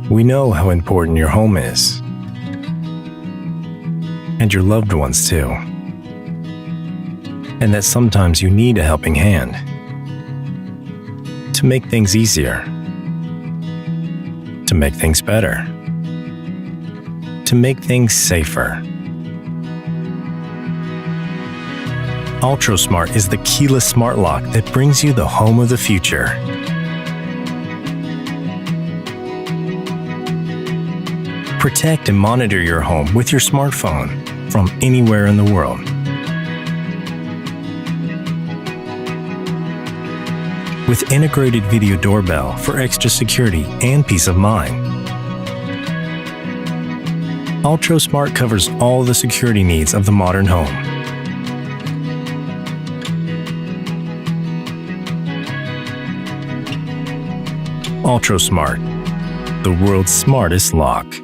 We know how important your home is, and your loved ones too, and that sometimes you need a helping hand to make things easier, to make things better, to make things safer. Altro Smart is the keyless smart lock that brings you the home of the future. Protect and monitor your home with your smartphone from anywhere in the world. With integrated video doorbell for extra security and peace of mind. Altro Smart covers all the security needs of the modern home. Altro Smart, the world's smartest lock.